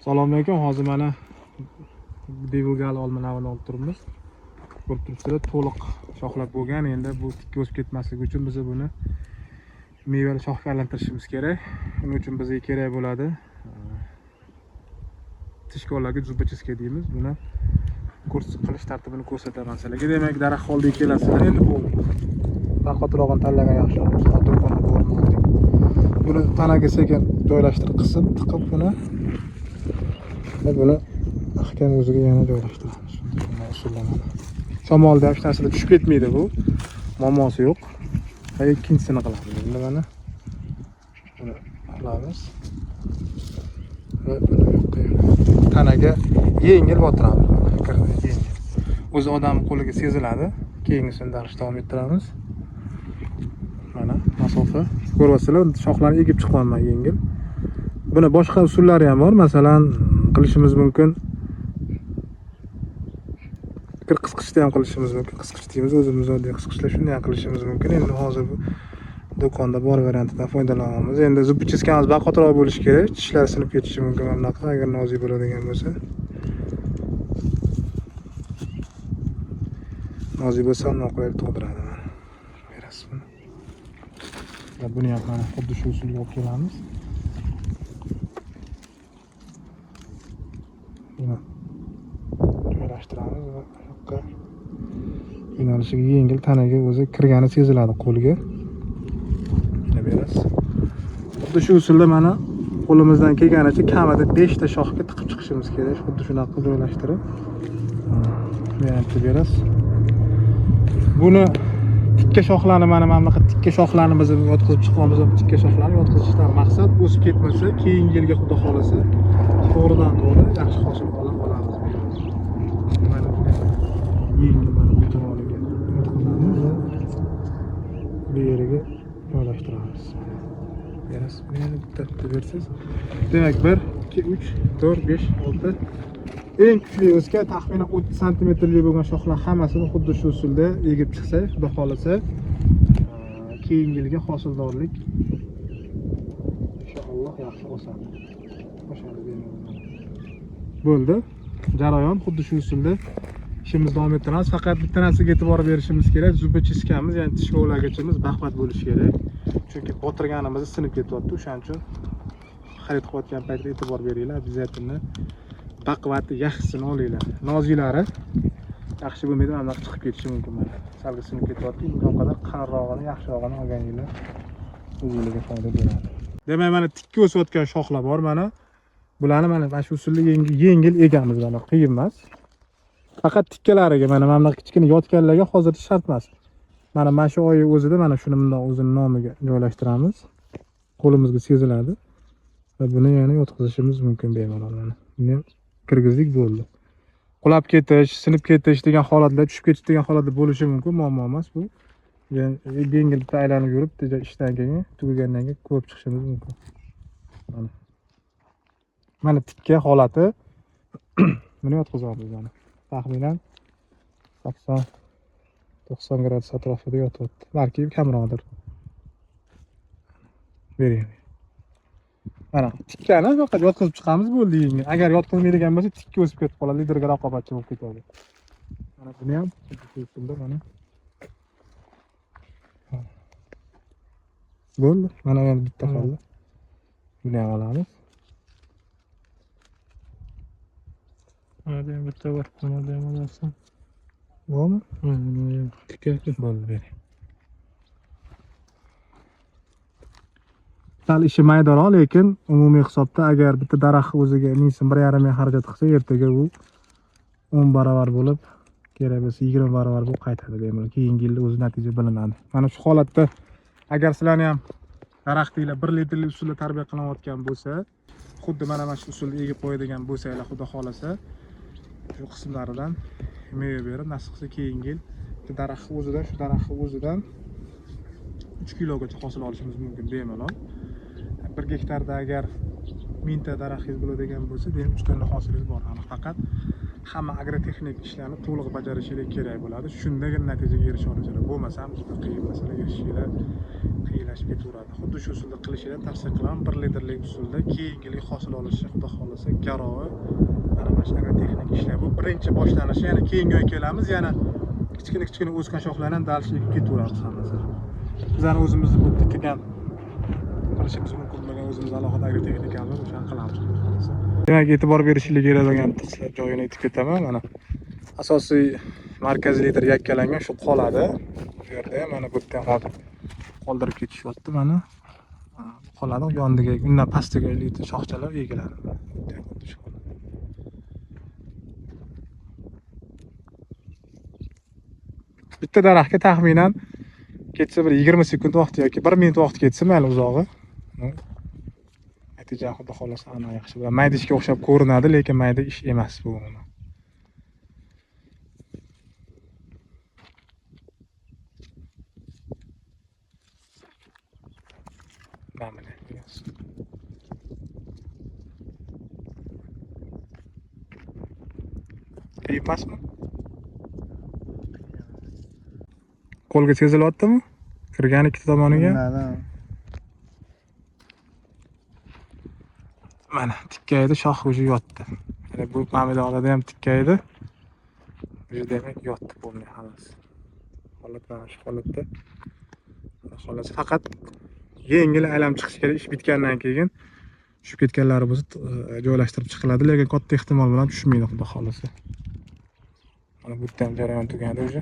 Assalomu alaykum. Hozir mana devilgal olmanavini olib turibmiz. Ko'rib turibsizlar, to'liq shoxlab bo'lgan. Endi bu tikka o'sib ketmasligi uchun biz buni mevali shoxga aylantirishimiz kerak. Buning uchun bizga kerak bo'ladi tishkolarga zubочистка deymiz. Buni kurs qilish tartibini ko'rsataman sizlarga. Demak, daraxt oldiga kelasizlar. Endi bu bahotirog'ini tanlagan yaxshiroq. Buni tanaga sekin joylashtirib qism tiqib buni ahkam o'ziga yana joylashtiramiz. Bunday usullanadi. Shamolda hech narsa tushib ketmaydi bu. Muammosi yo'q. Va ikkinchisini qilamiz. Endi mana buni qilamiz. Va buni tanaga yengil botiramiz. Yengil. O'zi odam qo'liga seziladi. Keyingisini darishda davom ettiramiz. Mana masofa. Ko'ryapsizlar, shoxlarni egib chiqmayman yengil. Buni boshqa usullari ham bor. Masalan, qilishimiz mumkin. Qisqichda ham qilishimiz mumkin. Qisqich deymiz, o'zimiz oddiy qisqichda shunday ham qilishimiz mumkin. Endi hozir bu do'konda bor variantidan foydalanamiz. Endi zubочисткamiz bahotirroq bo'lishi kerak. Tishlar sinib ketishi mumkin mana bunaqa agar nozik bo'ladigan bo'lsa. Nozik bo'lsa ham noqulay tug'diradi. Berasiz buni. Va buni ham mana xuddi shu usulga olib kelamiz. Buni joylashtiramiz va yoqqa yo'nalishiga yengil tanaga o'zi kirgani seziladi qo'lga. Mana berasiz. Xuddi shu usulda mana qo'limizdan kelganicha kamida 5 ta shoxga tiqib chiqishimiz kerak. Xuddi shunaqa joylashtirib. Mana berasiz. Buni tikka shoxlarni mana bunaqa tikka shoxlarni biz yotqizib chiqamiz. Tikka shoxlarni yotqizishdan maqsad o'sib ketmasa, keyingi yilga xudo xolasa to'g'ridan to'g'ri yaxshi hosil olamiz. Mana yengil mana bu tomoniga yotqizamiz va bu yeriga joylashtiramiz. Berasiz. Meni bitta bersiz. Demak 1, 2, 3, 4, 5, 6 eng kuchli o'sgan taxminan 30 santimetrli bo'lgan shoxlar hammasini xuddi shu usulda egib chiqsak, xudo xolasa keyingi yilga hosildorlik inshaalloh yaxshi o'sadi. Bo'ldi. Jarayon xuddi shu usulda ishimizni davom ettiramiz. Faqat bitta narsaga e'tibor berishimiz kerak. Zubочисткamiz, ya'ni tish kovlag'ichimiz baquvvat bo'lishi kerak. Chunki botirganimizda sinib ketyapti. O'shaning uchun xarid qilayotgan paytda e'tibor beringlar. Обязательно baquvvati yaxshisini olinglar. Noziklari yaxshi bo'lmaydi, mana bunaqa chiqib ketishi mumkin mana. Salga sinib ketyapti. Imkon qadar qalinrog'ini, yaxshirog'ini olganinglar o'zingizga foyda beradi. Demak, mana tikka o'sayotgan shoxlar bor mana. Bularni mana shu usulda yengil egamiz, mana qiyin emas. Faqat tikkalariga mana bunaqa kichkina yotganlarga hozircha shart emas. Mana shu oy o'zida mana shuni bundoq o'zining nomiga joylashtiramiz. Qo'limizga seziladi. Va buni yana yotqizishimiz mumkin bemalol mana. Buni kirgizdik bo'ldi. Qulab ketish, sinib ketish degan holatlar, tushib ketish degan holatlar bo'lishi mumkin, muammo emas bu. Yengil bitta aylanib yurib, ishdan keyin tugagandan keyin ko'rib chiqishimiz mumkin. Mana tikka holati buni yotqizamiz mana. Taxminan 80-90 gradus atrofida yotyapti. Balki kamroqdir. Bering. Mana tikkani faqat yotqizib chiqamiz bo'ldi yengil. Agar yotqizmaydigan bo'lsa, tikka o'sib ketib qoladi, liderga raqobatchi bo'lib ketadi. Mana buni ham usulda mana. Bo'ldi. Mana endi bitta qoldi. Buni ham olamiz. Mana bitta bor, buni ham olasan. Bo'lmi? Mana tikka bo'ldi bering. Sal ishi maydaroq, lekin umumiy hisobda agar bitta daraxt o'ziga 1.5 ming xarajat qilsa, ertaga u 10 barobar bo'lib, kerak bo'lsa 20 barobar bo'lib qaytadi bemalol. Keyingi yilda o'z natija bilinadi. Mana shu holatda agar sizlarni ham daraxtinglar 1 litrli usulda tarbiya qilinayotgan bo'lsa, xuddi mana shu usulda egib qo'yadigan bo'lsanglar, xudo xolasa, shu qismlaridan meva berib, nasib qilsa keyingi yil shu daraxt o'zidan 3 kilogacha hosil olishimiz mumkin bemalol. 1 gektarda agar 1000 ta daraxtingiz bo'ladigan bo'lsa, demak 3 tonna hosilingiz bor. Faqat hamma agrotexnik ishlarni to'liq bajarishingiz kerak bo'ladi. Shundagina natijaga erisha olasizlar. Bo'lmasa ham juda qiyin masala, erishishinglar qiyinlashib ketaveradi. Xuddi shu usulda qilishni tavsiya qilaman. 1 litrlik usulda keyingilik hosil olishi xudo xolasa garovi mana mana shunaqa texnik ishlar. Bu birinchi boshlanishi, yana keyingi oy kelamiz, yana kichkina o'sgan shoxlarni ham dalishga ketaveramiz hammasi. Bizlar o'zimizni bu tikkan qilishimiz mumkin bo'lgan o'zimiz alohida agrotexnikamiz bor, o'shani qilamiz. Demak, e'tibor berishingiz kerak bo'lgan joyini aytib ketaman. Mana asosiy markaziy litr yakkalangan shu qoladi. Bu yerda ham mana bu yerda ham hozir qoldirib ketishyapti mana. Qoladi, yoniga undan pastiga litr shoxchalar egiladi. Bitta daraxtga taxminan ketsa bir 20 sekund vaqt yoki 1 minut vaqt ketsa mayli uzog'i. Natija xudo xolasa ana yaxshi bo'ladi. Mayda ishga o'xshab ko'rinadi, lekin mayda ish emas bu. Mana emasmi? Qo'lga sezilyaptimi? Kirgan ikkita tomoniga. Mana tikkaydi, shox o'zi yotdi. Mana bu pomidorlarda ham tikkaydi. O'zi demak yotdi bo'lmay xalos. Holat mana shu holatda. Xolos faqat yengil aylanib chiqish kerak. Ish bitgandan keyin tushib ketganlari bo'lsa joylashtirib chiqiladi, lekin katta ehtimol bilan tushmaydi xudo xolasa. Mana bu yerda ham jarayon tugadi o'zi.